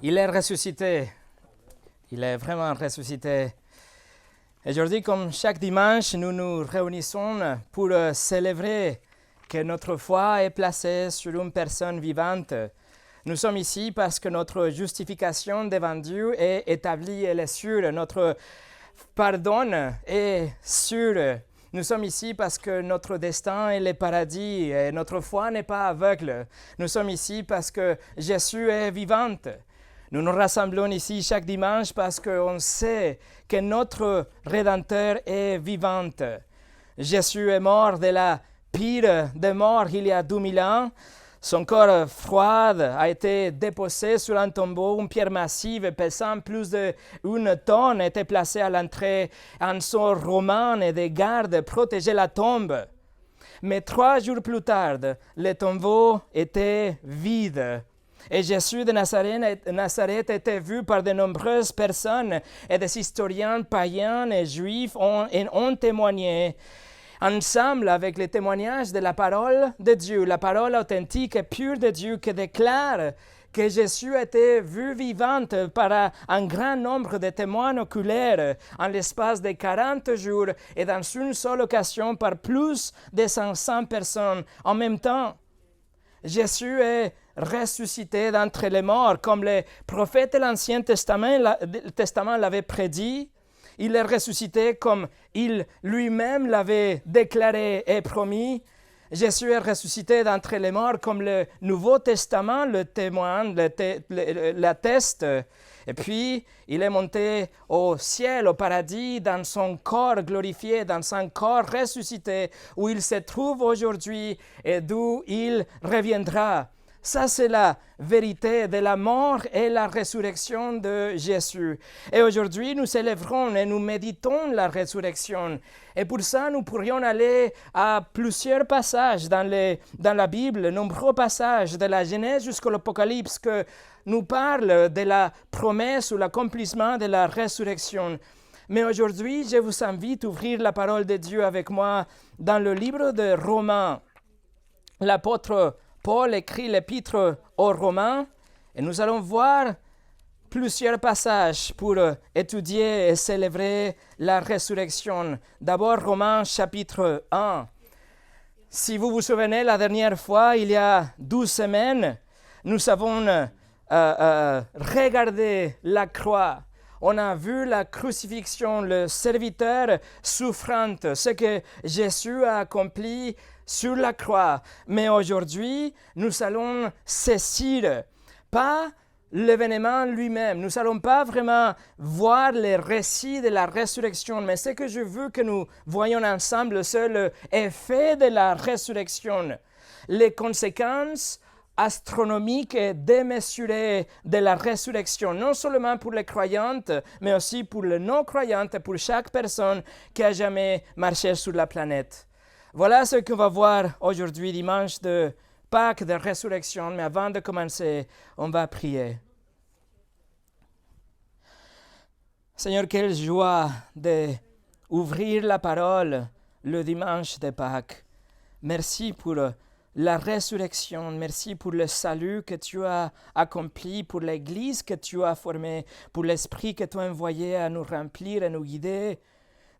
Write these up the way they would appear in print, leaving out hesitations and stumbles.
Il est ressuscité. Il est vraiment ressuscité. Aujourd'hui, comme chaque dimanche, nous nous réunissons pour célébrer que notre foi est placée sur une personne vivante. Nous sommes ici parce que notre justification devant Dieu est établie, elle est sûre. Notre pardon est sûr. Nous sommes ici parce que notre destin est le paradis et notre foi n'est pas aveugle. Nous sommes ici parce que Jésus est vivante. Nous nous rassemblons ici chaque dimanche parce qu'on sait que notre Rédempteur est vivant. Jésus est mort de la pire des morts il y a 2000 ans. Son corps froid a été déposé sur un tombeau. Une pierre massive pesant plus d'une tonne était placée à l'entrée. Un sort romain et des gardes protégeaient la tombe. Mais 3 jours plus tard, le tombeau était vide. Et Jésus de Nazareth était vu par de nombreuses personnes et des historiens païens et juifs ont témoigné. Ensemble avec les témoignages de la parole de Dieu, la parole authentique et pure de Dieu qui déclare que Jésus a été vu vivant par un grand nombre de témoins oculaires en l'espace de 40 jours et dans une seule occasion par plus de 500 personnes en même temps. Jésus est ressuscité d'entre les morts, comme les prophètes de l'Ancien Testament l'avaient prédit. Il est ressuscité comme il lui-même l'avait déclaré et promis. Jésus est ressuscité d'entre les morts comme le Nouveau Testament le témoigne, l'atteste. Et puis, il est monté au ciel, au paradis, dans son corps glorifié, dans son corps ressuscité, où il se trouve aujourd'hui et d'où il reviendra. Ça, c'est la vérité de la mort et la résurrection de Jésus. Et aujourd'hui, nous célébrons et nous méditons la résurrection. Et pour ça, nous pourrions aller à plusieurs passages dans la Bible, nombreux passages de la Genèse jusqu'à l'Apocalypse que nous parlent de la promesse ou l'accomplissement de la résurrection. Mais aujourd'hui, je vous invite à ouvrir la parole de Dieu avec moi dans le livre de Romains. L'apôtre Paul écrit l'épître aux Romains et nous allons voir plusieurs passages pour étudier et célébrer la résurrection. D'abord, Romains chapitre 1. Si vous vous souvenez, la dernière fois, il y a 12 semaines, nous avons regardé la croix. On a vu la crucifixion, le serviteur souffrant, ce que Jésus a accompli sur la croix. Mais aujourd'hui, nous allons saisir pas l'événement lui-même. Nous n'allons pas vraiment voir les récits de la résurrection, mais ce que je veux que nous voyons ensemble, c'est l'effet de la résurrection, les conséquences astronomique et démesurée de la résurrection, non seulement pour les croyantes, mais aussi pour les non-croyantes, pour chaque personne qui a jamais marché sur la planète. Voilà ce qu'on va voir aujourd'hui, dimanche de Pâques, de résurrection. Mais avant de commencer, on va prier. Seigneur, quelle joie d'ouvrir la parole le dimanche de Pâques. Merci pour la résurrection, merci pour le salut que tu as accompli, pour l'Église que tu as formée, pour l'Esprit que tu as envoyé à nous remplir, à nous guider.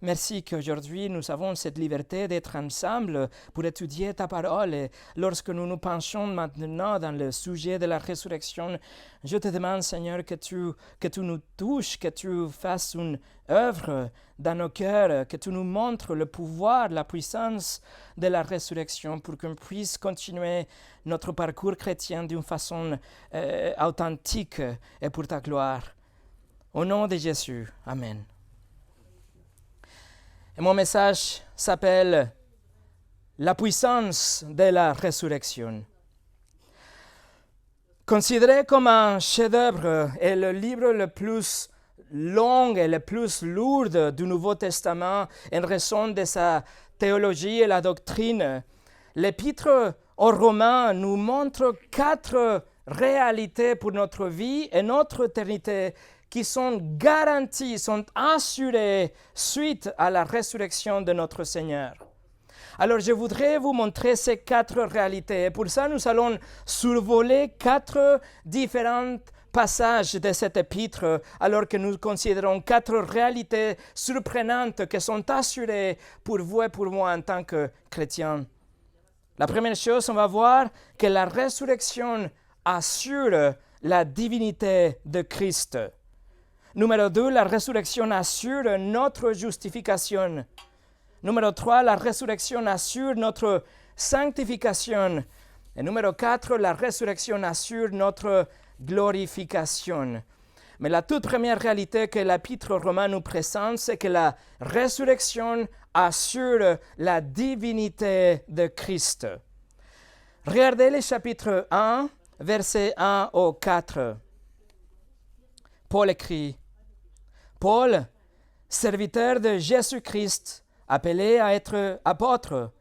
Merci qu'aujourd'hui nous avons cette liberté d'être ensemble pour étudier ta parole. Et lorsque nous nous penchons maintenant dans le sujet de la résurrection, je te demande, Seigneur, que tu nous touches, que tu fasses une œuvre dans nos cœurs, que tu nous montres le pouvoir, la puissance de la résurrection pour qu'on puisse continuer notre parcours chrétien d'une façon authentique et pour ta gloire. Au nom de Jésus, Amen. Et mon message s'appelle « La puissance de la résurrection ». Considéré comme un chef-d'œuvre et le livre le plus long et le plus lourd du Nouveau Testament en raison de sa théologie et la doctrine, l'épître aux Romains nous montre 4 réalités pour notre vie et notre éternité qui sont garanties, sont assurées suite à la résurrection de notre Seigneur. Alors, je voudrais vous montrer ces 4 réalités. Et pour ça, nous allons survoler 4 différentes passages de cet épître, alors que nous considérons 4 réalités surprenantes qui sont assurées pour vous et pour moi en tant que chrétiens. La première chose, on va voir que la résurrection assure la divinité de Christ. Numéro 2, la résurrection assure notre justification. Numéro 3, la résurrection assure notre sanctification. Et numéro 4, la résurrection assure notre glorification. Mais la toute première réalité que l'Épître aux Romains nous présente, c'est que la résurrection assure la divinité de Christ. Regardez le chapitre 1, versets 1 au 4. Paul écrit, « Paul, serviteur de Jésus-Christ, appelé à être apôtre,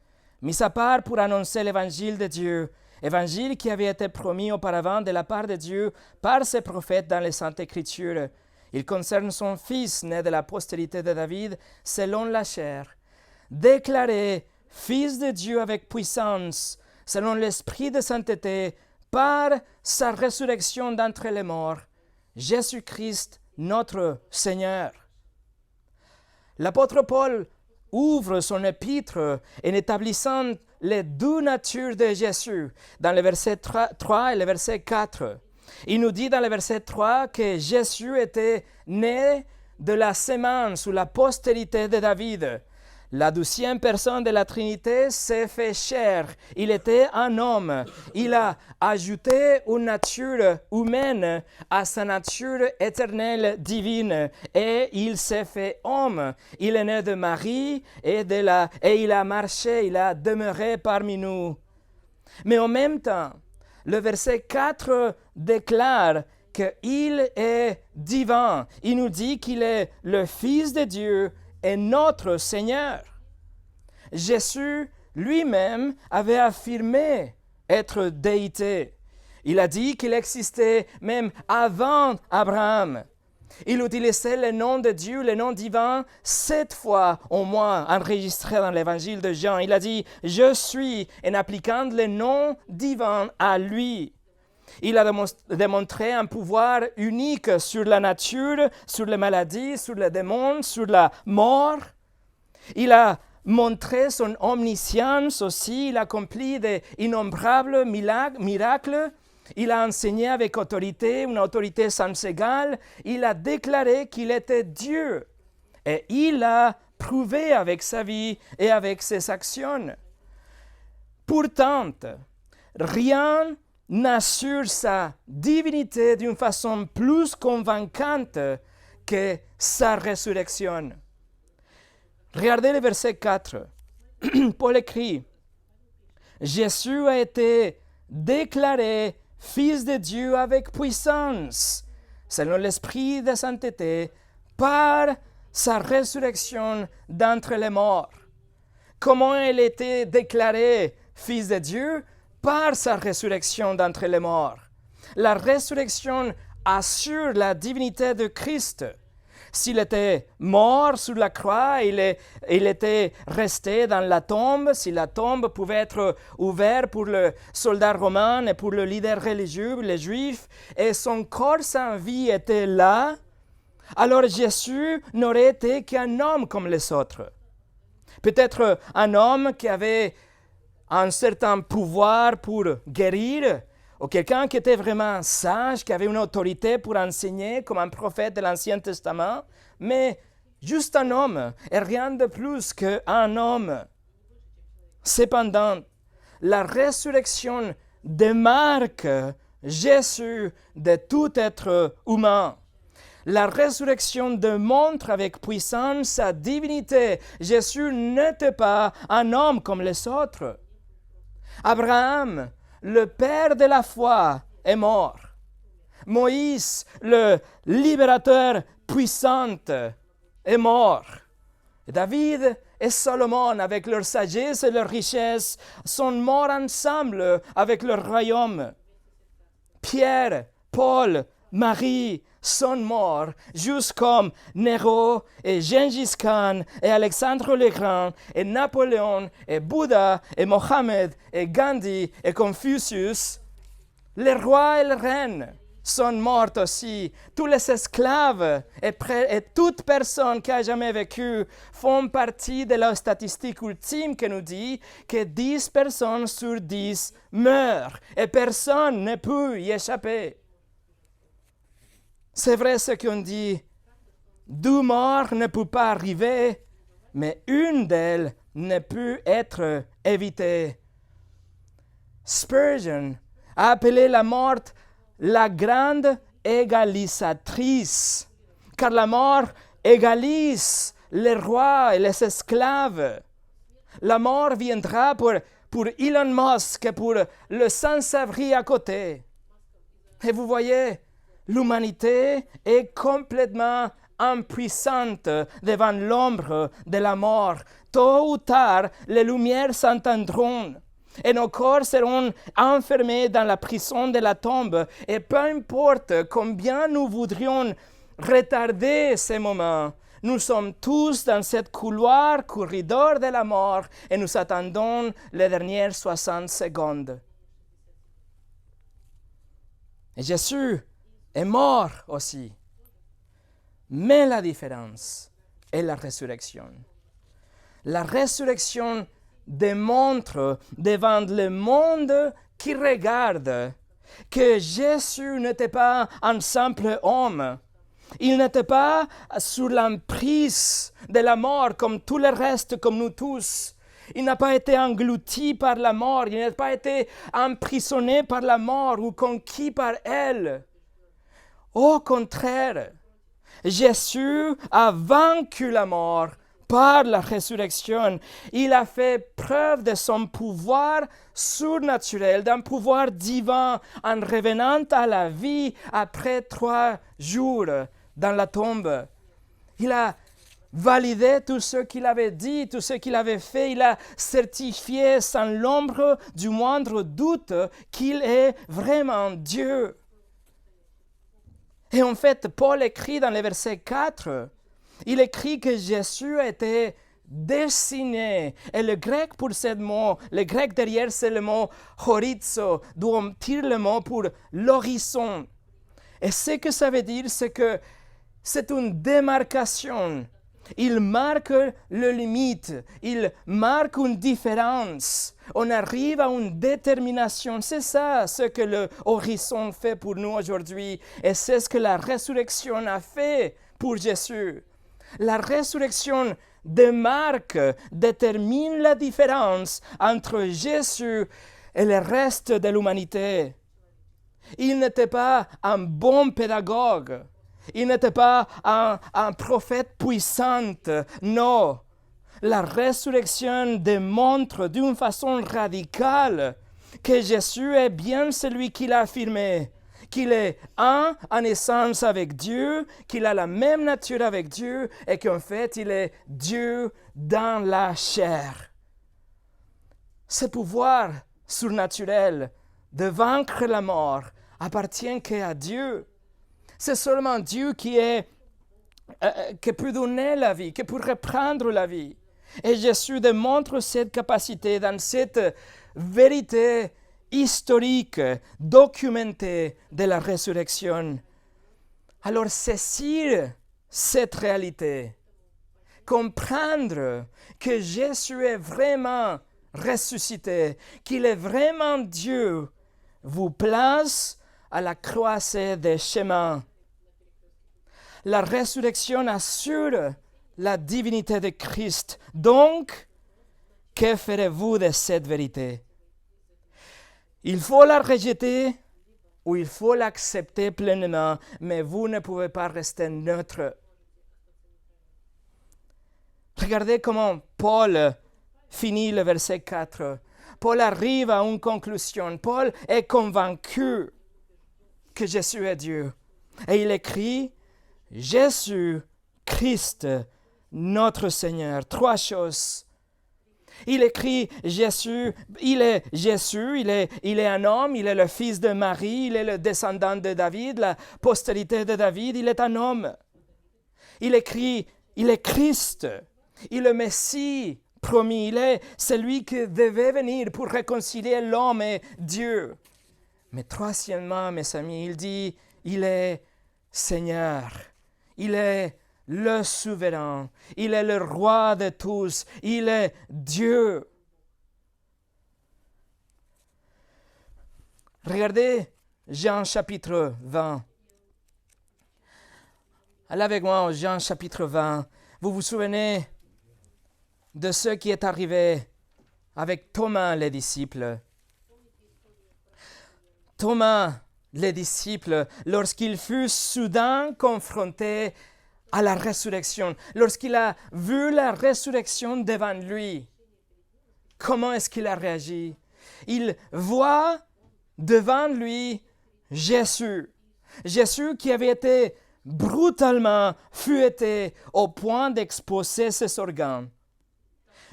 mis à part pour annoncer l'évangile de Dieu, évangile qui avait été promis auparavant de la part de Dieu par ses prophètes dans les Saintes Écritures. Il concerne son fils, né de la postérité de David, selon la chair, déclaré fils de Dieu avec puissance, selon l'esprit de sainteté, par sa résurrection d'entre les morts, Jésus-Christ, notre Seigneur. » L'apôtre Paul ouvre son épître en établissant les 2 natures de Jésus dans le verset 3 et le verset 4. Il nous dit dans le verset 3 que Jésus était né de la sémence ou la postérité de David. La 2e personne de la Trinité s'est fait chair. Il était un homme. Il a ajouté une nature humaine à sa nature éternelle divine. Et il s'est fait homme. Il est né de Marie et il a marché, il a demeuré parmi nous. Mais en même temps, le verset 4 déclare qu'il est divin. Il nous dit qu'il est le Fils de Dieu et notre Seigneur. Jésus lui-même avait affirmé être déité. Il a dit qu'il existait même avant Abraham. Il utilisait le nom de Dieu, le nom divin, 7 fois au moins enregistré dans l'évangile de Jean. Il a dit « Je suis » en appliquant le nom divin à lui. Il a démontré un pouvoir unique sur la nature, sur les maladies, sur les démons, sur la mort. Il a montré son omniscience aussi. Il a accompli d'innombrables miracles. Il a enseigné avec autorité, une autorité sans égale. Il a déclaré qu'il était Dieu. Et il a prouvé avec sa vie et avec ses actions. Pourtant, rien n'assure sa divinité d'une façon plus convaincante que sa résurrection. Regardez le verset 4. Paul écrit, « Jésus a été déclaré Fils de Dieu avec puissance, selon l'esprit de sainteté, par sa résurrection d'entre les morts. » Comment il a été déclaré Fils de Dieu? Par sa résurrection d'entre les morts. La résurrection assure la divinité de Christ. S'il était mort sur la croix, il était resté dans la tombe. Si la tombe pouvait être ouverte pour le soldat romain et pour le leader religieux, les Juifs, et son corps sans vie était là, alors Jésus n'aurait été qu'un homme comme les autres. Peut-être un homme qui avait un certain pouvoir pour guérir, ou quelqu'un qui était vraiment sage, qui avait une autorité pour enseigner, comme un prophète de l'Ancien Testament, mais juste un homme, et rien de plus qu'un homme. Cependant, la résurrection démarque Jésus de tout être humain. La résurrection démontre avec puissance sa divinité. Jésus n'était pas un homme comme les autres. Abraham, le père de la foi, est mort. Moïse, le libérateur puissant, est mort. David et Salomon, avec leur sagesse et leur richesse, sont morts ensemble avec leur royaume. Pierre, Paul, Marie sont morts, juste comme Néron et Gengis Khan et Alexandre le Grand et Napoléon et Bouddha et Mohammed et Gandhi et Confucius, les rois et les reines sont mortes aussi. Tous les esclaves et toute personne qui a jamais vécu font partie de la statistique ultime qui nous dit que 10 personnes sur 10 meurent et personne ne peut y échapper. C'est vrai ce qu'on dit, 2 morts ne peuvent pas arriver, mais une d'elles ne peut être évitée. Spurgeon a appelé la mort la grande égalisatrice, car la mort égalise les rois et les esclaves. La mort viendra pour Elon Musk et pour le sans-abri à côté. Et vous voyez, l'humanité est complètement impuissante devant l'ombre de la mort. Tôt ou tard, les lumières s'entendront. Et nos corps seront enfermés dans la prison de la tombe. Et peu importe combien nous voudrions retarder ces moments, nous sommes tous dans cette corridor de la mort et nous attendons les dernières 60 secondes. Et Jésus est mort aussi. Mais la différence est la résurrection. La résurrection démontre devant le monde qui regarde que Jésus n'était pas un simple homme. Il n'était pas sous l'emprise de la mort comme tout le reste, comme nous tous. Il n'a pas été englouti par la mort. Il n'a pas été emprisonné par la mort ou conquis par elle. Au contraire, Jésus a vaincu la mort par la résurrection. Il a fait preuve de son pouvoir surnaturel, d'un pouvoir divin, en revenant à la vie après 3 jours dans la tombe. Il a validé tout ce qu'il avait dit, tout ce qu'il avait fait. Il a certifié sans l'ombre du moindre doute qu'il est vraiment Dieu. Et en fait, Paul écrit dans le verset 4, il écrit que Jésus était dessiné. Et le grec pour ce mot, le grec derrière, c'est le mot horizo, d'où on tire le mot pour l'horizon. Et ce que ça veut dire, c'est que c'est une démarcation. Il marque le limite, il marque une différence. On arrive à une détermination. C'est ça ce que l'horizon fait pour nous aujourd'hui. Et c'est ce que la résurrection a fait pour Jésus. La résurrection démarque, détermine la différence entre Jésus et le reste de l'humanité. Il n'était pas un bon pédagogue. Il n'était pas un prophète puissant. Non. La résurrection démontre d'une façon radicale que Jésus est bien celui qu'il a affirmé, qu'il est un en essence avec Dieu, qu'il a la même nature avec Dieu et qu'en fait, il est Dieu dans la chair. Ce pouvoir surnaturel de vaincre la mort appartient qu'à Dieu. C'est seulement Dieu qui peut donner la vie, qui peut reprendre la vie. Et Jésus démontre cette capacité dans cette vérité historique, documentée de la résurrection. Alors saisir cette réalité, comprendre que Jésus est vraiment ressuscité, qu'il est vraiment Dieu, vous place à la croisée des chemins. La résurrection assure la divinité de Christ. Donc, que ferez-vous de cette vérité? Il faut la rejeter ou il faut l'accepter pleinement, mais vous ne pouvez pas rester neutre. Regardez comment Paul finit le verset 4. Paul arrive à une conclusion. Paul est convaincu que Jésus est Dieu. Et il écrit, Jésus, Christ, notre Seigneur. 3 choses. Il écrit Jésus, il est un homme, il est le fils de Marie, il est le descendant de David, la postérité de David, il est un homme. Il écrit, il est Christ, il est le Messie promis, il est celui qui devait venir pour réconcilier l'homme et Dieu. Mais troisièmement, mes amis, il dit, il est Seigneur. Il est le souverain. Il est le roi de tous. Il est Dieu. Regardez Jean chapitre 20. Allez avec moi au Jean chapitre 20. Vous vous souvenez de ce qui est arrivé avec Thomas, les disciples. Thomas, les disciples, lorsqu'il fut soudain confronté à la résurrection, lorsqu'il a vu la résurrection devant lui, comment est-ce qu'il a réagi? Il voit devant lui Jésus. Jésus qui avait été brutalement fouetté au point d'exposer ses organes.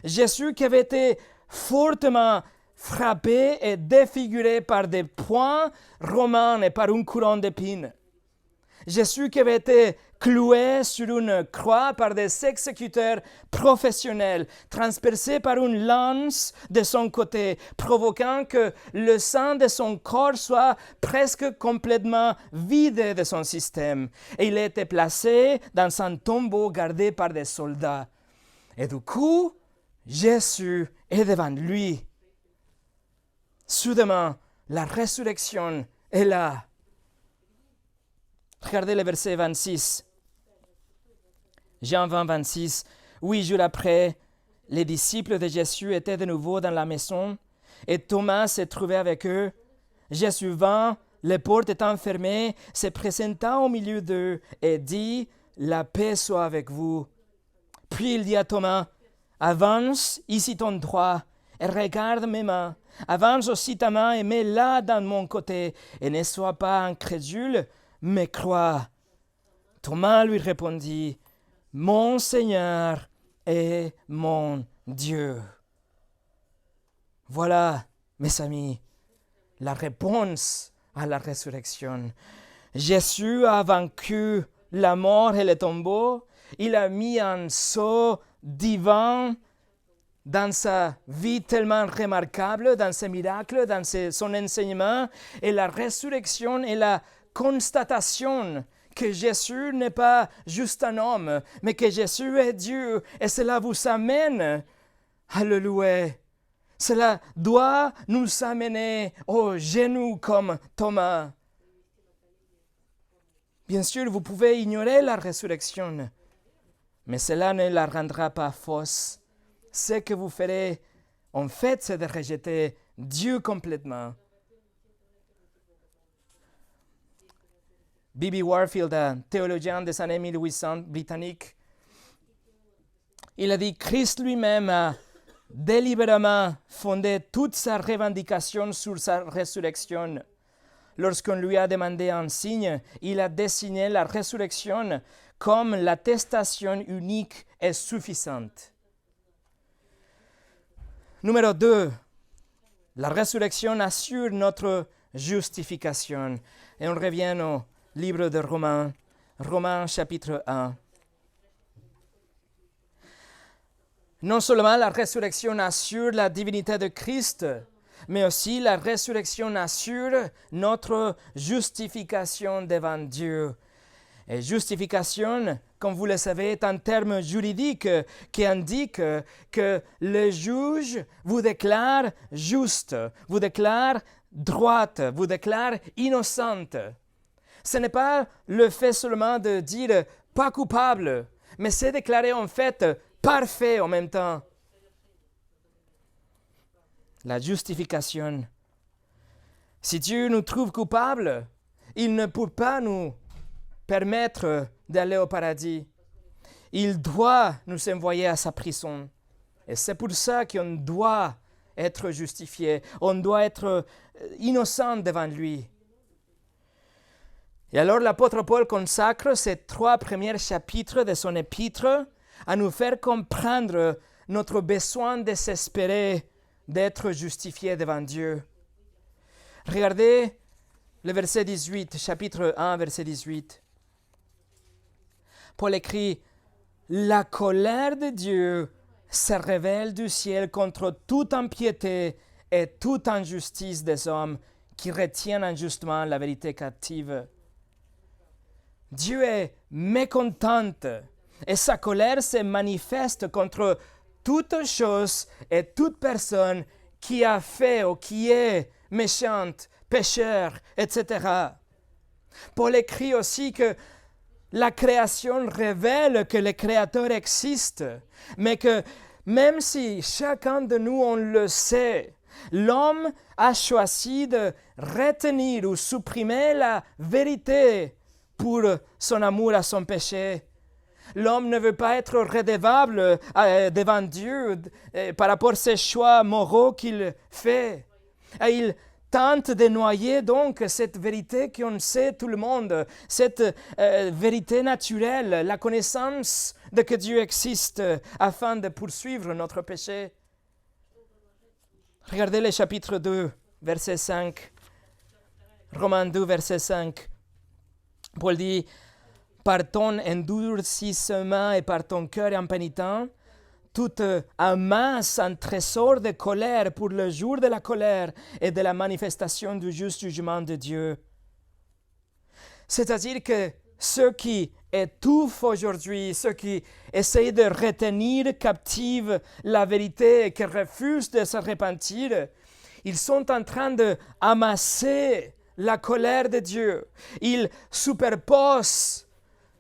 Jésus qui avait été fortement frappé et défiguré par des poings romains et par une couronne d'épines. Jésus qui avait été cloué sur une croix par des exécuteurs professionnels, transpercé par une lance de son côté, provoquant que le sang de son corps soit presque complètement vidé de son système. Et il a été placé dans un tombeau gardé par des soldats. Et du coup, Jésus est devant lui. Soudainement, la résurrection est là. Regardez le verset 26. Jean 20, 26. 8 jours après, les disciples de Jésus étaient de nouveau dans la maison et Thomas se trouvait avec eux. Jésus vint, les portes étant fermées, se présenta au milieu d'eux et dit, « La paix soit avec vous. » Puis il dit à Thomas, « Avance ici ton doigt et regarde mes mains. Avance aussi ta main et mets-la dans mon côté et ne sois pas incrédule, mais crois. » Thomas lui répondit, « Mon Seigneur et mon Dieu. » Voilà, mes amis, la réponse à la résurrection. Jésus a vaincu la mort et le tombeau. Il a mis un sceau divin dans sa vie tellement remarquable, dans ses miracles, dans son enseignement. Et la résurrection est la constatation que Jésus n'est pas juste un homme, mais que Jésus est Dieu. Et cela vous amène à le louer. Cela doit nous amener aux genoux comme Thomas. Bien sûr, vous pouvez ignorer la résurrection, mais cela ne la rendra pas fausse. Ce que vous ferez, en fait, c'est de rejeter Dieu complètement. B.B. Warfield, un théologien des années 1800 britannique, il a dit « Christ lui-même a délibérément fondé toute sa revendication sur sa résurrection. Lorsqu'on lui a demandé un signe, il a désigné la résurrection comme l'attestation unique et suffisante. » Numéro 2, la résurrection assure notre justification. Et on revient au livre de Romains, Romains chapitre 1. Non seulement la résurrection assure la divinité de Christ, mais aussi la résurrection assure notre justification devant Dieu. Et justification, comme vous le savez, est un terme juridique qui indique que le juge vous déclare juste, vous déclare droite, vous déclare innocente. Ce n'est pas le fait seulement de dire pas coupable, mais c'est déclarer en fait parfait en même temps. La justification. Si Dieu nous trouve coupables, il ne peut pas nous permettre d'aller au paradis. Il doit nous envoyer à sa prison. Et c'est pour ça qu'on doit être justifié. On doit être innocent devant lui. Et alors l'apôtre Paul consacre ces 3 premiers chapitres de son épître à nous faire comprendre notre besoin désespéré d'être justifié devant Dieu. Regardez le verset 18, chapitre 1, verset 18. Paul écrit « La colère de Dieu se révèle du ciel contre toute impiété et toute injustice des hommes qui retiennent injustement la vérité captive. » Dieu est mécontent et sa colère se manifeste contre toute chose et toute personne qui a fait ou qui est méchante, pécheur, etc. Paul écrit aussi que la création révèle que le Créateur existe, mais que même si chacun de nous, on le sait, l'homme a choisi de retenir ou supprimer la vérité pour son amour à son péché. L'homme ne veut pas être redevable devant Dieu par rapport à ses choix moraux qu'il fait. Et il tente de noyer donc cette vérité qu'on sait tout le monde, cette vérité naturelle, la connaissance de que Dieu existe afin de poursuivre notre péché. Regardez le chapitre 2, verset 5. Romains 2, verset 5. Paul dit, « Par ton endurcissement et par ton cœur impénitent, tu amasses un trésor de colère pour le jour de la colère et de la manifestation du juste jugement de Dieu. » C'est-à-dire que ceux qui étouffent aujourd'hui, ceux qui essayent de retenir captive la vérité et qui refusent de se repentir, ils sont en train d'amasser la colère de Dieu. Ils superposent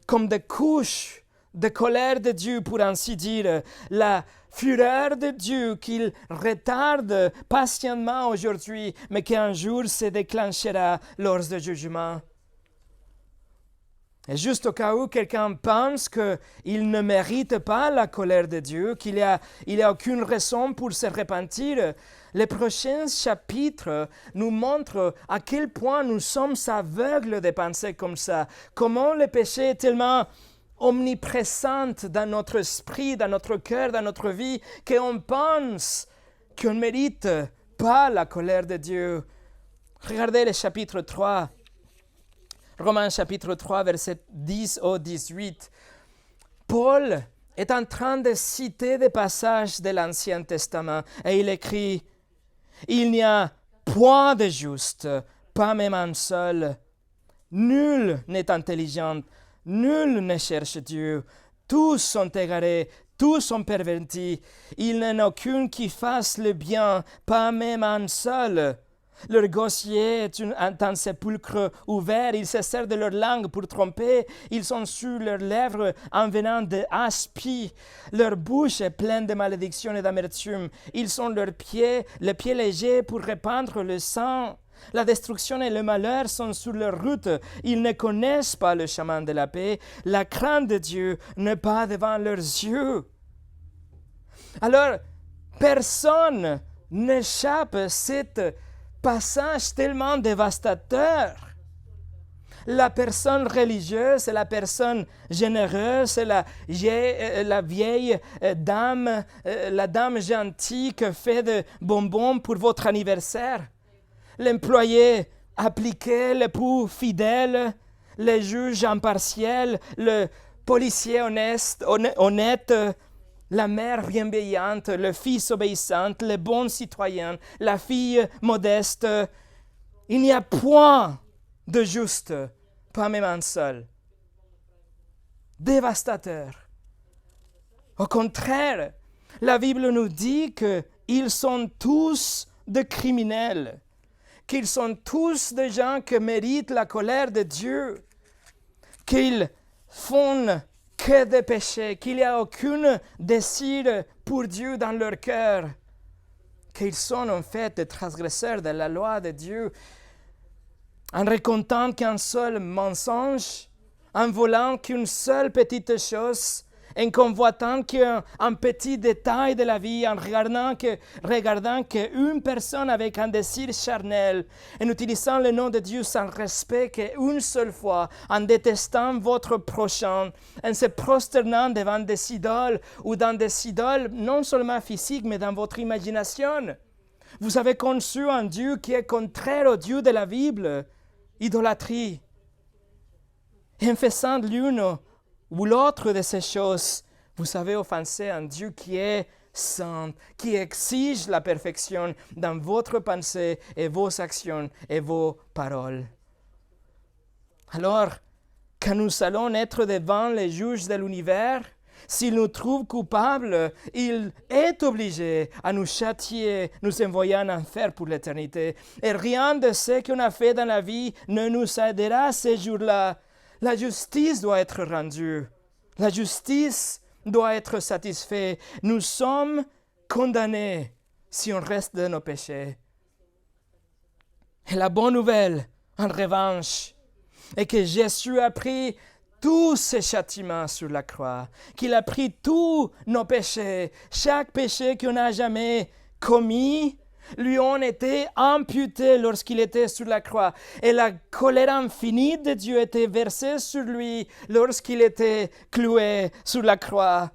comme des couches de colère de Dieu, pour ainsi dire, la fureur de Dieu qu'il retarde patiemment aujourd'hui, mais qui un jour se déclenchera lors du jugement. Et juste au cas où quelqu'un pense qu'il ne mérite pas la colère de Dieu, qu'il n'y a aucune raison pour se repentir, les prochains chapitres nous montrent à quel point nous sommes aveugles de penser comme ça, comment le péché est tellement omniprésent dans notre esprit, dans notre cœur, dans notre vie, qu'on pense qu'on ne mérite pas la colère de Dieu. Regardez le chapitre 3. Romains chapitre 3, verset 10 au 18. Paul est en train de citer des passages de l'Ancien Testament et il écrit « Il n'y a point de juste, pas même un seul. Nul n'est intelligent, nul ne cherche Dieu. Tous sont égarés, tous sont pervertis. Il n'y en a aucun qui fasse le bien, pas même un seul. » Leur gosier est un sépulcre ouvert, ils se servent de leur langue pour tromper, ils ont sur leurs lèvres un venin d'aspi, leur bouche est pleine de malédictions et d'amertume, ils ont les pieds légers pour répandre le sang. La destruction et le malheur sont sur leur route, ils ne connaissent pas le chemin de la paix, la crainte de Dieu n'est pas devant leurs yeux. Alors, personne n'échappe à cette passage tellement dévastateur. La personne religieuse, la personne généreuse, la vieille dame, la dame gentille qui fait des bonbons pour votre anniversaire, l'employé appliqué, l'époux fidèle, le juge impartial, le policier honnête, la mère bienveillante, le fils obéissant, le bon citoyen, la fille modeste. Il n'y a point de juste, pas même un seul. Dévastateur. Au contraire, la Bible nous dit qu'ils sont tous des criminels, qu'ils sont tous des gens qui méritent la colère de Dieu, qu'ils font que des péchés, qu'il n'y a aucun désir pour Dieu dans leur cœur, qu'ils sont en fait des transgresseurs de la loi de Dieu, en racontant qu'un seul mensonge, en volant qu'une seule petite chose, en convoitant qu'un petit détail de la vie, en regardant qu'une personne avec un désir charnel, en utilisant le nom de Dieu sans respect qu'une seule fois, en détestant votre prochain, en se prosternant devant des idoles ou dans des idoles non seulement physiques mais dans votre imagination. Vous avez conçu un Dieu qui est contraire au Dieu de la Bible, idolâtrie. Et en faisant l'une ou l'autre de ces choses, vous avez offensé un Dieu qui est saint, qui exige la perfection dans votre pensée et vos actions et vos paroles. Alors, quand nous allons être devant les juges de l'univers, s'il nous trouve coupables, il est obligé à nous châtier, nous envoyer en enfer pour l'éternité. Et rien de ce qu'on a fait dans la vie ne nous aidera ces jours-là. La justice doit être rendue. La justice doit être satisfaite. Nous sommes condamnés si on reste dans nos péchés. Et la bonne nouvelle, en revanche, est que Jésus a pris tous ces châtiments sur la croix, qu'il a pris tous nos péchés, chaque péché qu'on n'a jamais commis, lui ont été imputés lorsqu'il était sur la croix. Et la colère infinie de Dieu était versée sur lui lorsqu'il était cloué sur la croix.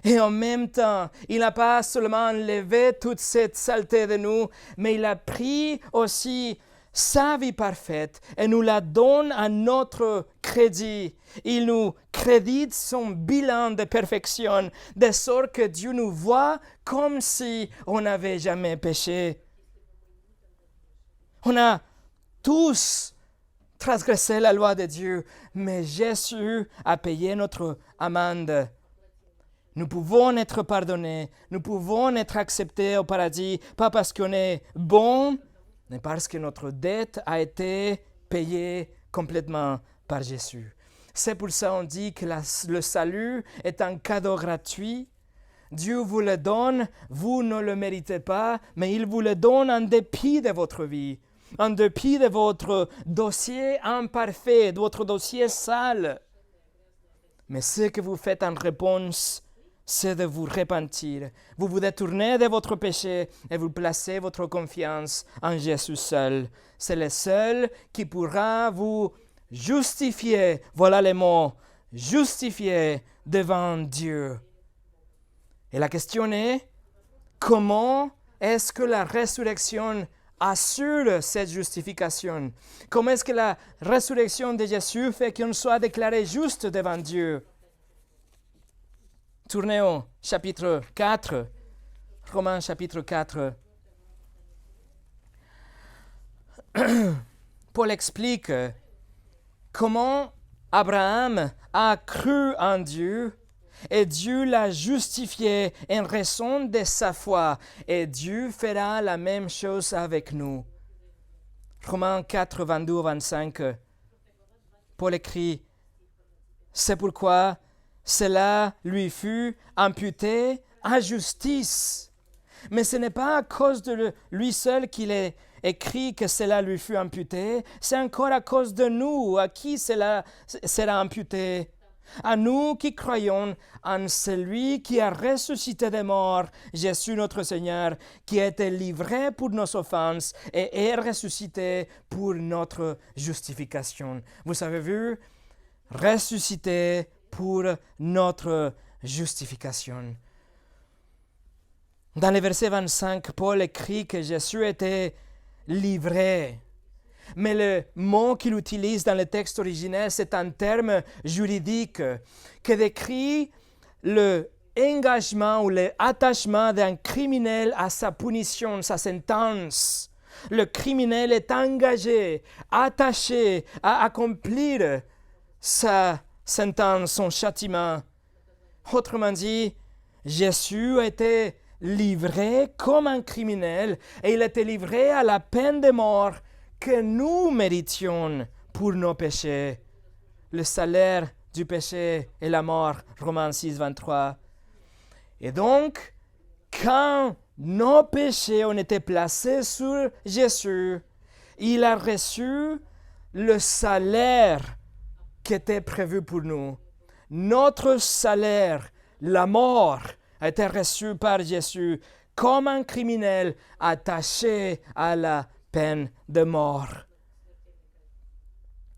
Et en même temps, il n'a pas seulement enlevé toute cette saleté de nous, mais il a pris aussi sa vie parfaite et nous la donne à notre crédit. Il nous crédite son bilan de perfection, de sorte que Dieu nous voit comme si on n'avait jamais péché. On a tous transgressé la loi de Dieu, mais Jésus a payé notre amende. Nous pouvons être pardonnés, nous pouvons être acceptés au paradis, pas parce qu'on est bon, mais parce que notre dette a été payée complètement par Jésus. C'est pour ça qu'on dit que le salut est un cadeau gratuit. Dieu vous le donne, vous ne le méritez pas, mais il vous le donne en dépit de votre vie, en dépit de votre dossier imparfait, de votre dossier sale. Mais ce que vous faites en réponse, c'est de vous repentir. Vous vous détournez de votre péché et vous placez votre confiance en Jésus seul. C'est le seul qui pourra vous justifier, voilà les mots, justifier devant Dieu. Et la question est, comment est-ce que la résurrection assure cette justification? Comment est-ce que la résurrection de Jésus fait qu'on soit déclaré juste devant Dieu? Tournez au chapitre 4, Romains chapitre 4. Paul explique comment Abraham a cru en Dieu et Dieu l'a justifié en raison de sa foi et Dieu fera la même chose avec nous. Romains 4, 22-25. Paul écrit, « C'est pourquoi cela lui fut imputé à justice. » Mais ce n'est pas à cause de lui seul qu'il est écrit que cela lui fut imputé, c'est encore à cause de nous à qui cela sera imputé. À nous qui croyons en celui qui a ressuscité des morts, Jésus notre Seigneur, qui a été livré pour nos offenses et est ressuscité pour notre justification. Vous avez vu? Ressuscité pour notre justification. Dans le verset 25, Paul écrit que Jésus était livré. Mais le mot qu'il utilise dans le texte originel, c'est un terme juridique qui décrit l'engagement ou l'attachement d'un criminel à sa punition, sa sentence. Le criminel est engagé, attaché à accomplir sa sentence, son châtiment. Autrement dit, Jésus a été livré comme un criminel et il a été livré à la peine de mort que nous méritions pour nos péchés. Le salaire du péché est la mort, Romains 6, 23. Et donc, quand nos péchés ont été placés sur Jésus, il a reçu le salaire qui était prévu pour nous. Notre salaire, la mort, a été reçu par Jésus comme un criminel attaché à la peine de mort.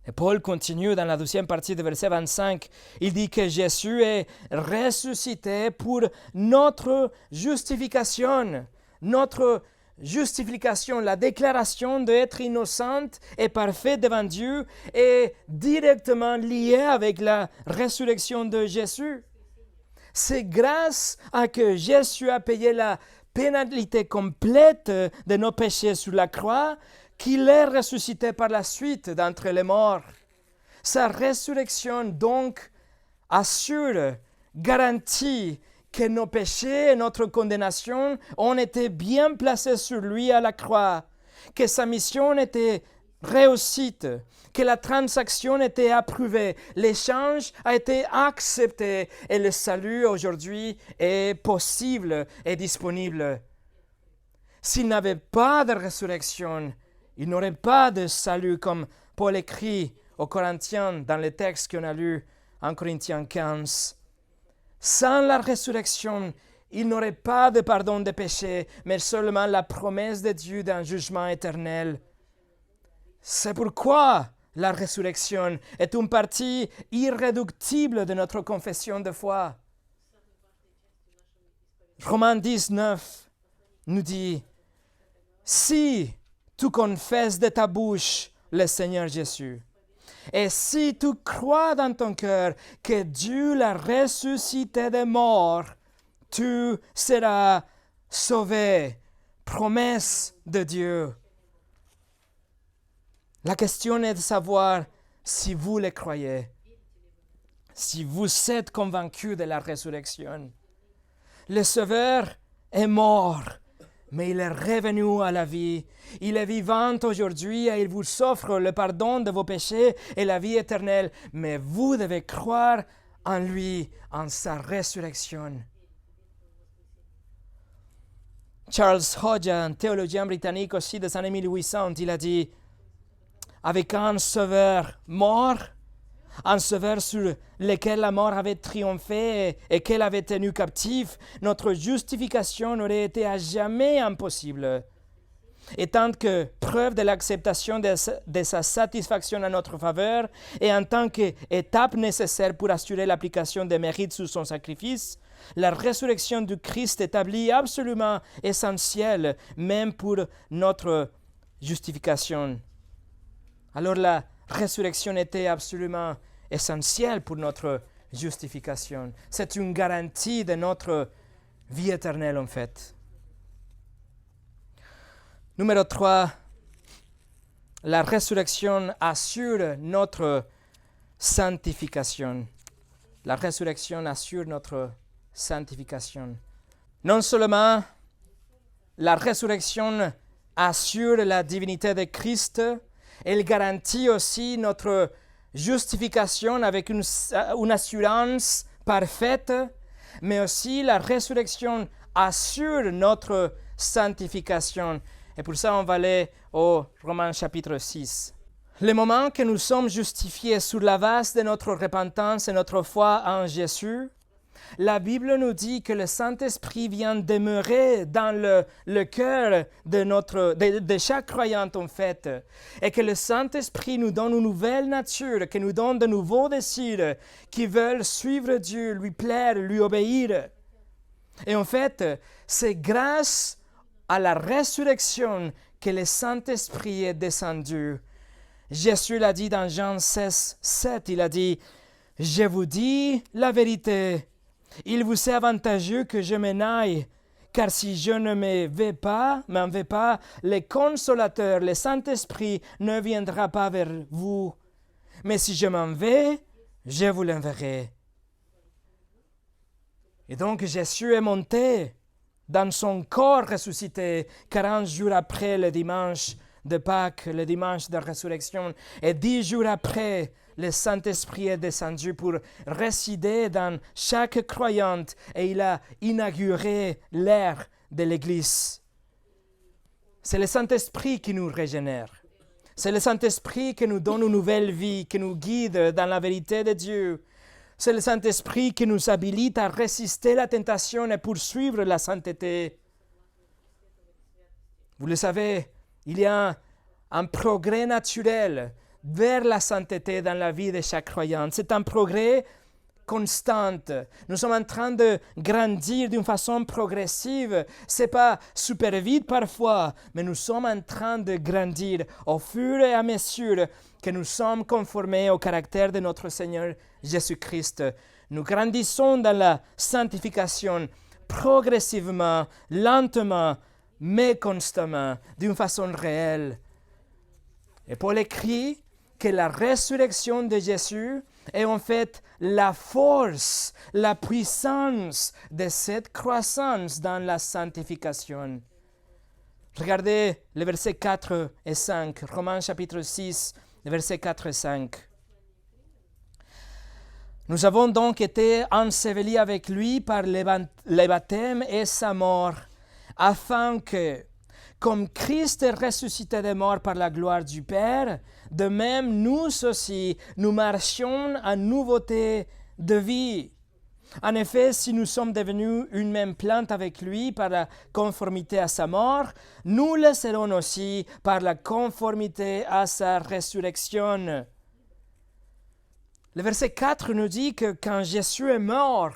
Et Paul continue dans la deuxième partie du verset 25. Il dit que Jésus est ressuscité pour notre justification. Notre justification, la déclaration d'être innocente et parfaite devant Dieu est directement liée avec la résurrection de Jésus. C'est grâce à que Jésus a payé la pénalité complète de nos péchés sur la croix qu'il est ressuscité par la suite d'entre les morts. Sa résurrection donc assure, garantit que nos péchés et notre condamnation ont été bien placés sur lui à la croix, que sa mission était réussite, que la transaction était approuvée, l'échange a été accepté et le salut aujourd'hui est possible et disponible. S'il n'avait pas de résurrection, il n'aurait pas de salut comme Paul écrit aux Corinthiens dans le texte qu'on a lu en Corinthiens 15. Sans la résurrection, il n'aurait pas de pardon des péchés, mais seulement la promesse de Dieu d'un jugement éternel. C'est pourquoi la résurrection est une partie irréductible de notre confession de foi. Romains 19 nous dit, « Si tu confesses de ta bouche le Seigneur Jésus, et si tu crois dans ton cœur que Dieu l'a ressuscité des morts, tu seras sauvé. » Promesse de Dieu. La question est de savoir si vous le croyez, si vous êtes convaincu de la résurrection. Le Sauveur est mort, mais il est revenu à la vie. Il est vivant aujourd'hui et il vous offre le pardon de vos péchés et la vie éternelle. Mais vous devez croire en lui, en sa résurrection. Charles Hodge, un théologien britannique aussi des années 1800, il a dit « Avec un sauveur mort, un sauveur sur lequel la mort avait triomphé et qu'elle avait tenu captif, notre justification aurait été à jamais impossible. Et tant que preuve de l'acceptation de sa satisfaction en notre faveur et en tant qu'étape nécessaire pour assurer l'application des mérites sous son sacrifice, la résurrection du Christ établit absolument essentielle, même pour notre justification. » Alors la résurrection était absolument essentielle pour notre justification. C'est une garantie de notre vie éternelle en fait. Numéro 3, la résurrection assure notre sanctification. La résurrection assure notre sanctification. Non seulement la résurrection assure la divinité de Christ, elle garantit aussi notre justification avec une assurance parfaite, mais aussi la résurrection assure notre sanctification. Et pour ça, on va aller au Romains chapitre 6. Le moment que nous sommes justifiés sur la base de notre repentance et notre foi en Jésus, la Bible nous dit que le Saint-Esprit vient demeurer dans le cœur de chaque croyant en fait, et que le Saint-Esprit nous donne une nouvelle nature, qui nous donne de nouveaux désirs qui veulent suivre Dieu, lui plaire, lui obéir. Et en fait, c'est grâce à la résurrection que le Saint-Esprit est descendu. Jésus l'a dit dans Jean 16, 7, il a dit « Je vous dis la vérité, il vous est avantageux que je m'en aille, car si je ne m'en vais pas, le Consolateur, le Saint-Esprit, ne viendra pas vers vous. Mais si je m'en vais, je vous l'enverrai. » Et donc Jésus est monté dans son corps ressuscité 40 jours après le dimanche de Pâques, le dimanche de résurrection. Et 10 jours après, le Saint-Esprit est descendu pour résider dans chaque croyante et il a inauguré l'ère de l'Église. C'est le Saint-Esprit qui nous régénère. C'est le Saint-Esprit qui nous donne une nouvelle vie, qui nous guide dans la vérité de Dieu. C'est le Saint-Esprit qui nous habilite à résister à la tentation et poursuivre la sainteté. Vous le savez, il y a un progrès naturel vers la sainteté dans la vie de chaque croyant. C'est un progrès constant. Nous sommes en train de grandir d'une façon progressive. Ce n'est pas super vite parfois, mais nous sommes en train de grandir au fur et à mesure que nous sommes conformés au caractère de notre Seigneur Jésus-Christ. Nous grandissons dans la sanctification progressivement, lentement, mais constamment, d'une façon réelle. Et Paul écrit que la résurrection de Jésus est en fait la force, la puissance de cette croissance dans la sanctification. Regardez les versets 4 et 5, Romains chapitre 6, versets 4 et 5. Nous avons donc été ensevelis avec lui par le baptême et sa mort, afin que, comme Christ est ressuscité des morts par la gloire du Père, de même nous aussi, nous marchions en nouveauté de vie. En effet, si nous sommes devenus une même plante avec lui par la conformité à sa mort, nous le serons aussi par la conformité à sa résurrection. Le verset 4 nous dit que quand Jésus est mort,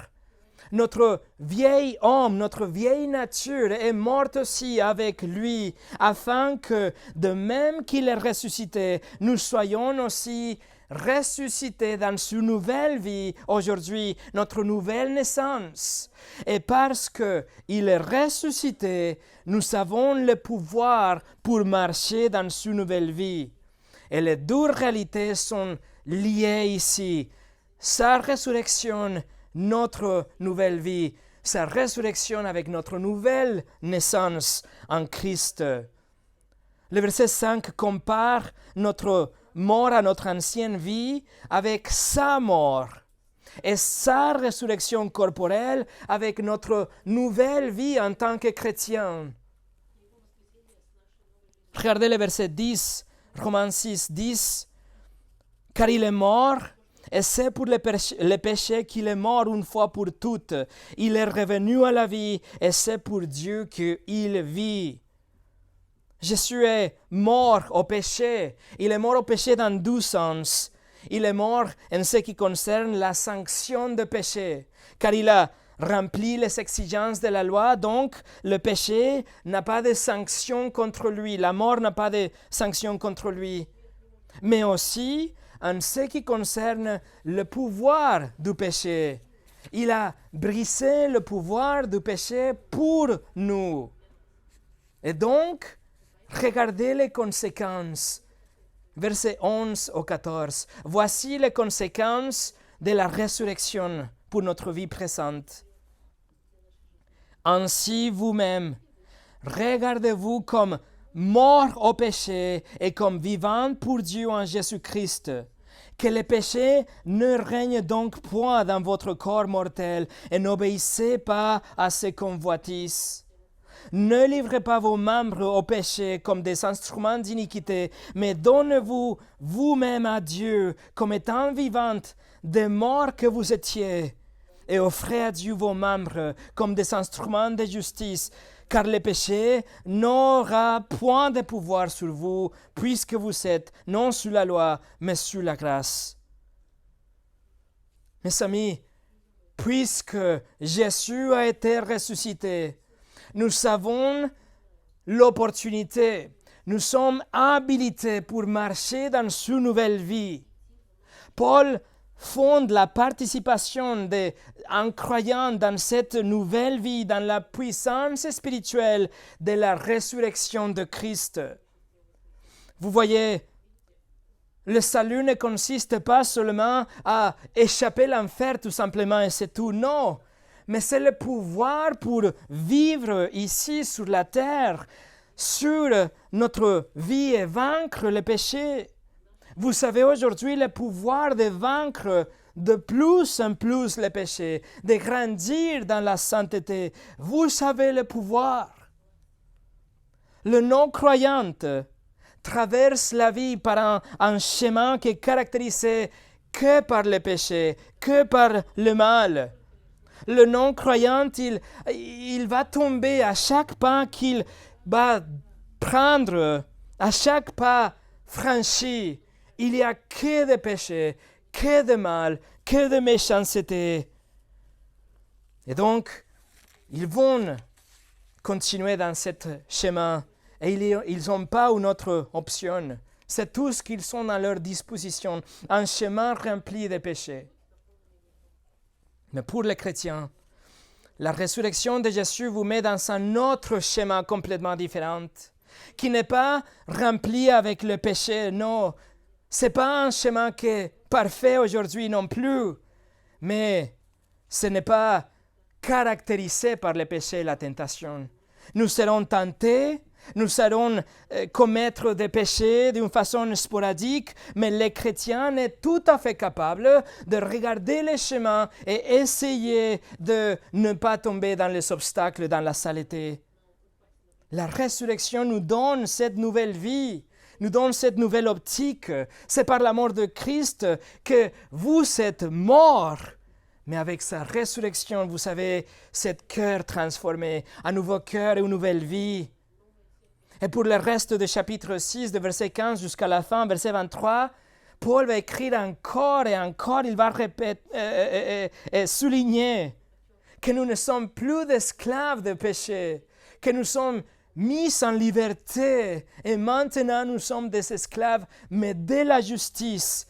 notre vieil homme, notre vieille nature est morte aussi avec lui, afin que, de même qu'il est ressuscité, nous soyons aussi ressuscités dans une nouvelle vie aujourd'hui, notre nouvelle naissance. Et parce qu'il est ressuscité, nous avons le pouvoir pour marcher dans une nouvelle vie. Et les deux réalités sont liées ici. Sa résurrection, notre nouvelle vie, sa résurrection avec notre nouvelle naissance en Christ. Le verset 5 compare notre mort à notre ancienne vie avec sa mort et sa résurrection corporelle avec notre nouvelle vie en tant que chrétien. Regardez le verset 10, Romains 6, 10. Car il est mort, et c'est pour le péché qu'il est mort une fois pour toutes. Il est revenu à la vie, et c'est pour Dieu qu'il vit. Jésus est mort au péché. Il est mort au péché dans deux sens. Il est mort en ce qui concerne la sanction de péché, car il a rempli les exigences de la loi, donc le péché n'a pas de sanction contre lui, la mort n'a pas de sanction contre lui. Mais aussi, en ce qui concerne le pouvoir du péché, il a brisé le pouvoir du péché pour nous. Et donc, regardez les conséquences. Versets 11 au 14. Voici les conséquences de la résurrection pour notre vie présente. Ainsi vous-même, regardez-vous comme morts au péché et comme vivants pour Dieu en Jésus-Christ. Que le péché ne règne donc point dans votre corps mortel et n'obéissez pas à ses convoitises. Ne livrez pas vos membres au péché comme des instruments d'iniquité, mais donnez-vous vous-même à Dieu comme étant vivantes des morts que vous étiez, et offrez à Dieu vos membres comme des instruments de justice, car le péché n'aura point de pouvoir sur vous, puisque vous êtes non sous la loi, mais sous la grâce. Mes amis, puisque Jésus a été ressuscité, nous avons l'opportunité, nous sommes habilités pour marcher dans une nouvelle vie. Paul fonde la participation en croyant dans cette nouvelle vie, dans la puissance spirituelle de la résurrection de Christ. Vous voyez, le salut ne consiste pas seulement à échapper à l'enfer tout simplement et c'est tout, non. Mais c'est le pouvoir pour vivre ici sur la terre, sur notre vie et vaincre le péché. Vous avez aujourd'hui le pouvoir de vaincre de plus en plus le péché, de grandir dans la sainteté. Vous avez le pouvoir. Le non-croyant traverse la vie par un chemin qui est caractérisé que par le péché, que par le mal. Le non-croyant, il va tomber à chaque pas qu'il va prendre, à chaque pas franchi. Il n'y a que de péché, que de mal, que de méchanceté. Et donc, ils vont continuer dans ce chemin et ils n'ont pas une autre option. C'est tout ce qu'ils sont à leur disposition, un chemin rempli de péchés. Mais pour les chrétiens, la résurrection de Jésus vous met dans un autre chemin complètement différent, qui n'est pas rempli avec le péché, non, Ce n'est pas un chemin qui est parfait aujourd'hui non plus, mais ce n'est pas caractérisé par le péché et la tentation. Nous serons tentés, nous allons commettre des péchés d'une façon sporadique, mais le chrétien est tout à fait capable de regarder les chemins et essayer de ne pas tomber dans les obstacles, dans la saleté. La résurrection nous donne cette nouvelle vie, nous donne cette nouvelle optique. C'est par la mort de Christ que vous êtes morts. Mais avec sa résurrection, vous savez, cet cœur transformé, un nouveau cœur et une nouvelle vie. Et pour le reste du chapitre 6, de verset 15 jusqu'à la fin, verset 23, Paul va écrire encore et encore, il va répéter et souligner que nous ne sommes plus d'esclaves de péché, que nous sommes mis en liberté et maintenant nous sommes des esclaves, mais de la justice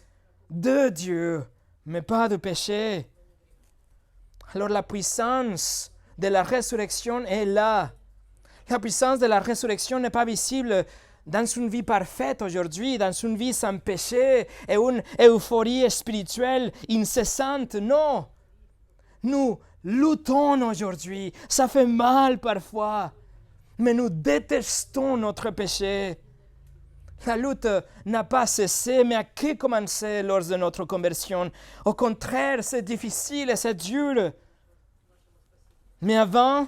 de Dieu, mais pas de péché. Alors la puissance de la résurrection est là. La puissance de la résurrection n'est pas visible dans une vie parfaite aujourd'hui, dans une vie sans péché et une euphorie spirituelle incessante. Non, nous luttons aujourd'hui. Ça fait mal parfois, mais nous détestons notre péché. La lutte n'a pas cessé, mais a que commencé lors de notre conversion. Au contraire, c'est difficile et c'est dur. Mais avant,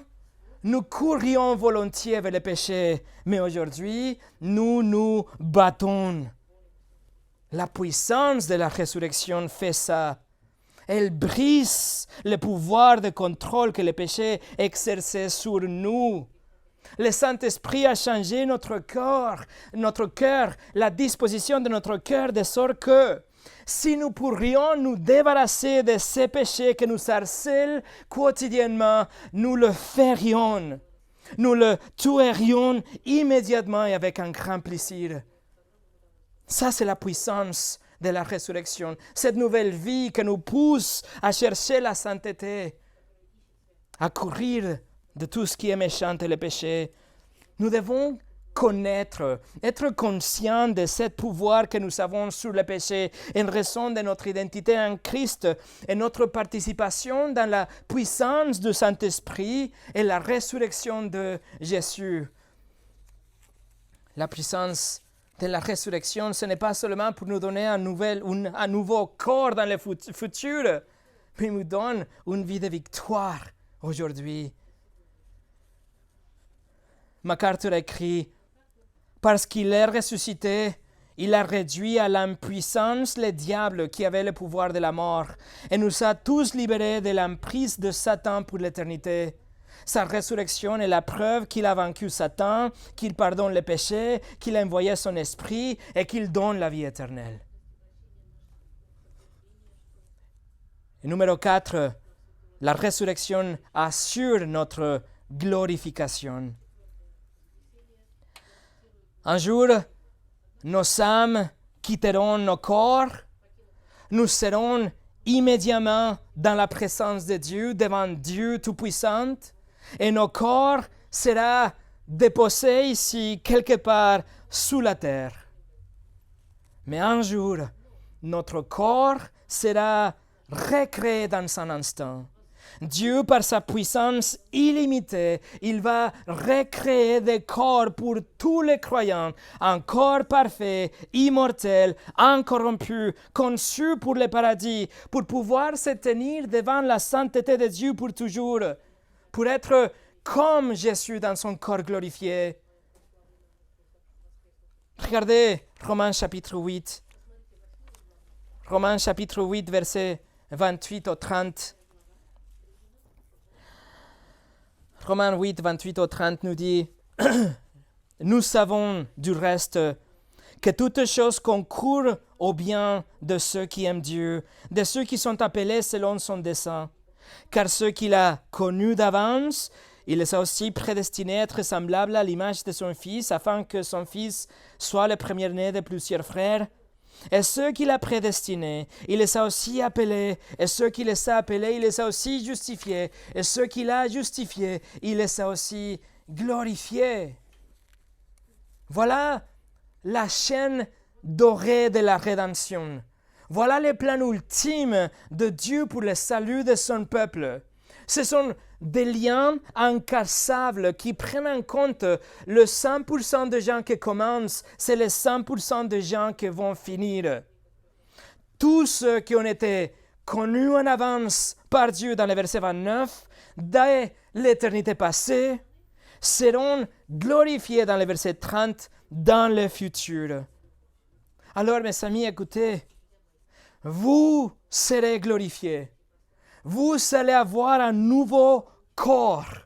nous courions volontiers vers le péché, mais aujourd'hui, nous nous battons. La puissance de la résurrection fait ça. Elle brise le pouvoir de contrôle que le péché exerçait sur nous. Le Saint-Esprit a changé notre cœur, la disposition de notre cœur, de sorte que si nous pourrions nous débarrasser de ces péchés que nous harcèlent quotidiennement, nous le ferions. Nous le tuerions immédiatement et avec un grand plaisir. Ça, c'est la puissance de la résurrection. Cette nouvelle vie qui nous pousse à chercher la sainteté, à courir de tout ce qui est méchant et le péché. Nous devons connaître, être conscients de ce pouvoir que nous avons sur le péché en raison de notre identité en Christ et notre participation dans la puissance du Saint-Esprit et la résurrection de Jésus. La puissance de la résurrection, ce n'est pas seulement pour nous donner un nouveau corps dans le futur, mais nous donne une vie de victoire aujourd'hui. MacArthur écrit « Parce qu'il est ressuscité, il a réduit à l'impuissance le diable qui avait le pouvoir de la mort et nous a tous libérés de l'emprise de Satan pour l'éternité. Sa résurrection est la preuve qu'il a vaincu Satan, qu'il pardonne les péchés, qu'il a envoyé son esprit et qu'il donne la vie éternelle. » Et numéro 4, la résurrection assure notre glorification. Un jour, nos âmes quitteront nos corps, nous serons immédiatement dans la présence de Dieu, devant Dieu Tout-Puissant, et nos corps seront déposés ici, quelque part, sous la terre. Mais un jour, notre corps sera recréé dans un instant. Dieu, par sa puissance illimitée, il va recréer des corps pour tous les croyants, un corps parfait, immortel, incorrompu, conçu pour le paradis, pour pouvoir se tenir devant la sainteté de Dieu pour toujours, pour être comme Jésus dans son corps glorifié. Regardez Romains chapitre 8. Romains chapitre 8, versets 28 au 30. Romains 8, 28 au 30 nous dit « Nous savons du reste que toutes choses concourent au bien de ceux qui aiment Dieu, de ceux qui sont appelés selon son dessein. Car ceux qu'il a connus d'avance, il les a aussi prédestinés à être semblables à l'image de son Fils, afin que son Fils soit le premier-né de plusieurs frères. Et ceux qu'il a prédestinés, il les a aussi appelés. Et ceux qu'il les a appelés, il les a aussi justifiés. Et ceux qu'il a justifiés, il les a aussi glorifiés. » Voilà la chaîne doré de la rédemption. Voilà le plan ultime de Dieu pour le salut de son peuple. Ce sont des liens incassables qui prennent en compte le 100% de gens qui commencent, c'est les 100% de gens qui vont finir. Tous ceux qui ont été connus en avance par Dieu dans le verset 29, dès l'éternité passée, seront glorifiés dans le verset 30, dans le futur. Alors, mes amis, écoutez, vous serez glorifiés. Vous allez avoir un nouveau corps,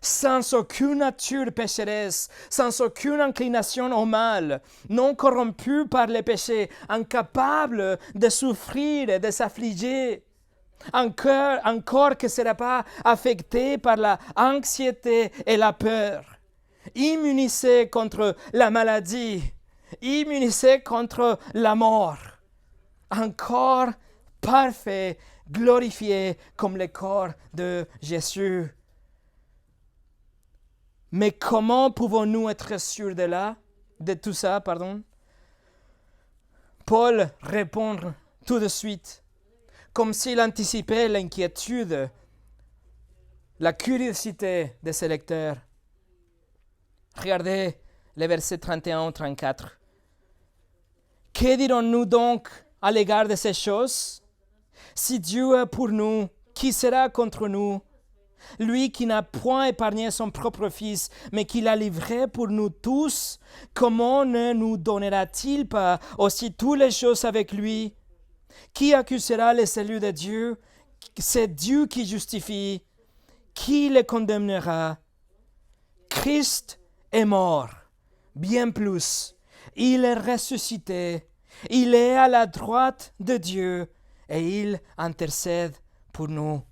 sans aucune nature pécheresse, sans aucune inclination au mal, non corrompu par les péchés, incapable de souffrir et de s'affliger. Un corps qui ne sera pas affecté par l'anxiété et la peur, immunisé contre la maladie, immunisé contre la mort. Un corps parfait, glorifié comme le corps de Jésus. Mais comment pouvons-nous être sûrs de tout ça, Paul répond tout de suite, comme s'il anticipait l'inquiétude, la curiosité de ses lecteurs. Regardez les versets 31-34. Que dirons-nous donc à l'égard de ces choses? Si Dieu est pour nous, qui sera contre nous? Lui qui n'a point épargné son propre Fils, mais qui l'a livré pour nous tous, comment ne nous donnera-t-il pas aussi toutes les choses avec lui? Qui accusera les saluts de Dieu? C'est Dieu qui justifie. Qui les condamnera? Christ est mort, bien plus. Il est ressuscité. Il est à la droite de Dieu et il intercède pour nous.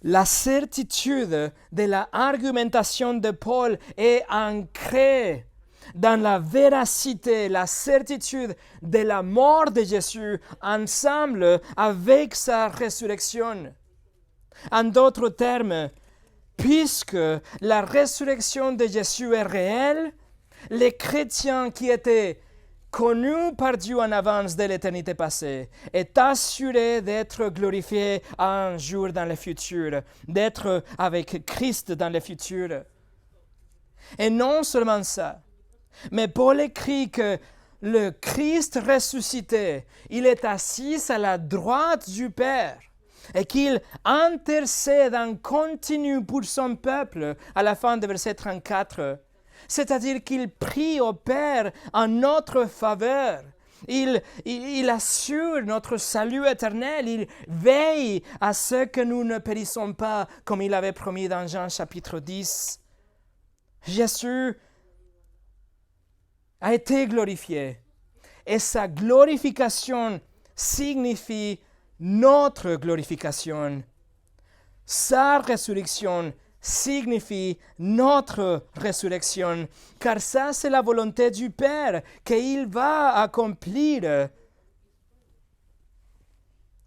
La certitude de l'argumentation de Paul est ancrée dans la véracité, la certitude de la mort de Jésus ensemble avec sa résurrection. En d'autres termes, puisque la résurrection de Jésus est réelle, les chrétiens qui étaient connus par Dieu en avance de l'éternité passée est assuré d'être glorifié un jour dans le futur, d'être avec Christ dans le futur. Et non seulement ça, mais Paul écrit que le Christ ressuscité, il est assis à la droite du Père et qu'il intercède en continu pour son peuple à la fin du verset 34. C'est-à-dire qu'il prie au Père en notre faveur. Il assure notre salut éternel. Il veille à ce que nous ne périssons pas, comme il avait promis dans Jean chapitre 10. Jésus a été glorifié. Et sa glorification signifie notre glorification. Sa résurrection signifie notre résurrection, car ça c'est la volonté du Père qu'il va accomplir.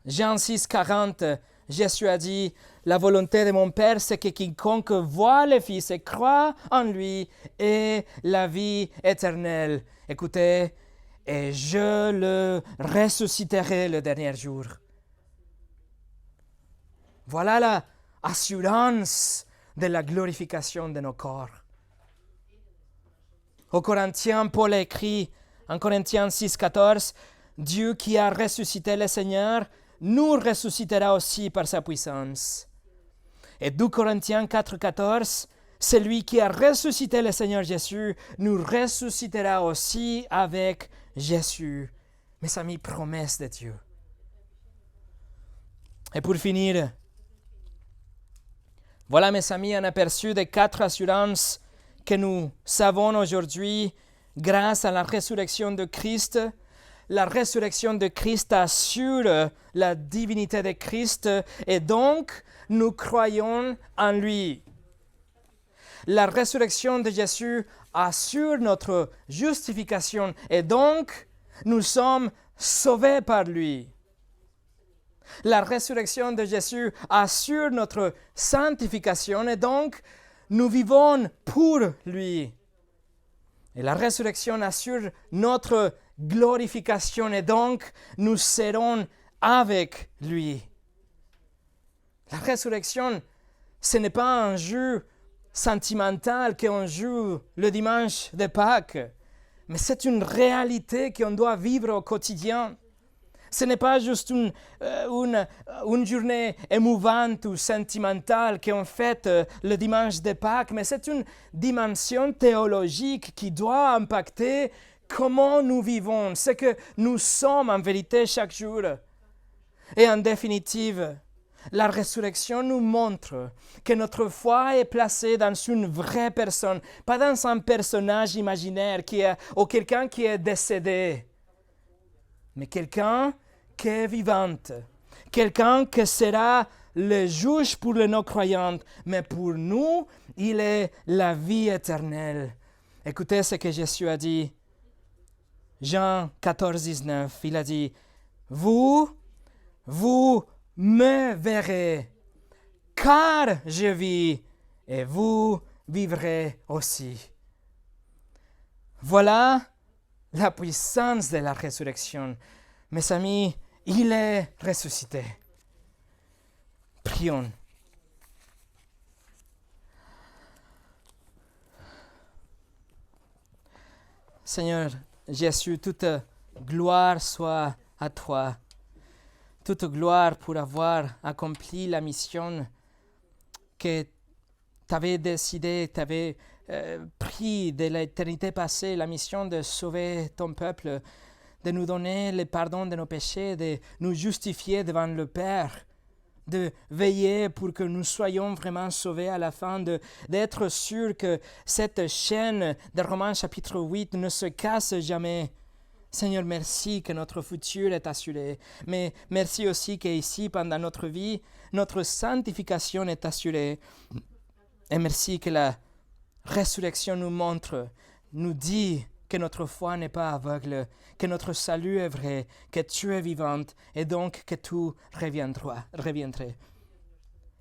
Jean 6, 40, Jésus a dit, la volonté de mon Père c'est que quiconque voit le Fils et croit en lui ait la vie éternelle. Écoutez, et je le ressusciterai le dernier jour. Voilà la assurance de la glorification de nos corps. Aux Corinthiens, Paul écrit en Corinthiens 6, 14, Dieu qui a ressuscité le Seigneur nous ressuscitera aussi par sa puissance. Et 2 Corinthiens 4, 14, celui qui a ressuscité le Seigneur Jésus nous ressuscitera aussi avec Jésus. Mes amis, promesse de Dieu. Et pour finir, voilà, mes amis, un aperçu des 4 assurances que nous savons aujourd'hui grâce à la résurrection de Christ. La résurrection de Christ assure la divinité de Christ et donc nous croyons en lui. La résurrection de Jésus assure notre justification et donc nous sommes sauvés par lui. La résurrection de Jésus assure notre sanctification et donc nous vivons pour lui. Et la résurrection assure notre glorification et donc nous serons avec lui. La résurrection, ce n'est pas un jeu sentimental qu'on joue le dimanche de Pâques, mais c'est une réalité qu'on doit vivre au quotidien. Ce n'est pas juste une journée émouvante ou sentimentale qu'on fête le dimanche de Pâques, mais c'est une dimension théologique qui doit impacter comment nous vivons, ce que nous sommes en vérité chaque jour. Et en définitive, la résurrection nous montre que notre foi est placée dans une vraie personne, pas dans un personnage imaginaire ou quelqu'un qui est décédé, mais quelqu'un qui est vivante, quelqu'un qui sera le juge pour les non-croyants, mais pour nous, il est la vie éternelle. Écoutez ce que Jésus a dit. Jean 14, 19, il a dit, « Vous me verrez, car je vis, et vous vivrez aussi. » Voilà la puissance de la résurrection. Mes amis, il est ressuscité. Prions. Seigneur Jésus, toute gloire soit à toi. Toute gloire pour avoir accompli la mission que tu avais décidé, tu avais pris de l'éternité passée, la mission de sauver ton peuple, de nous donner le pardon de nos péchés, de nous justifier devant le Père, de veiller pour que nous soyons vraiment sauvés à la fin, d'être sûrs que cette chaîne de Romains chapitre 8 ne se casse jamais. Seigneur, merci que notre futur est assuré, mais merci aussi qu'ici, pendant notre vie, notre sanctification est assurée. Et merci que la résurrection nous montre, nous dit que notre foi n'est pas aveugle, que notre salut est vrai, que tu es vivante et donc que tu reviendras.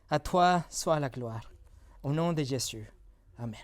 À toi soit la gloire. Au nom de Jésus. Amen.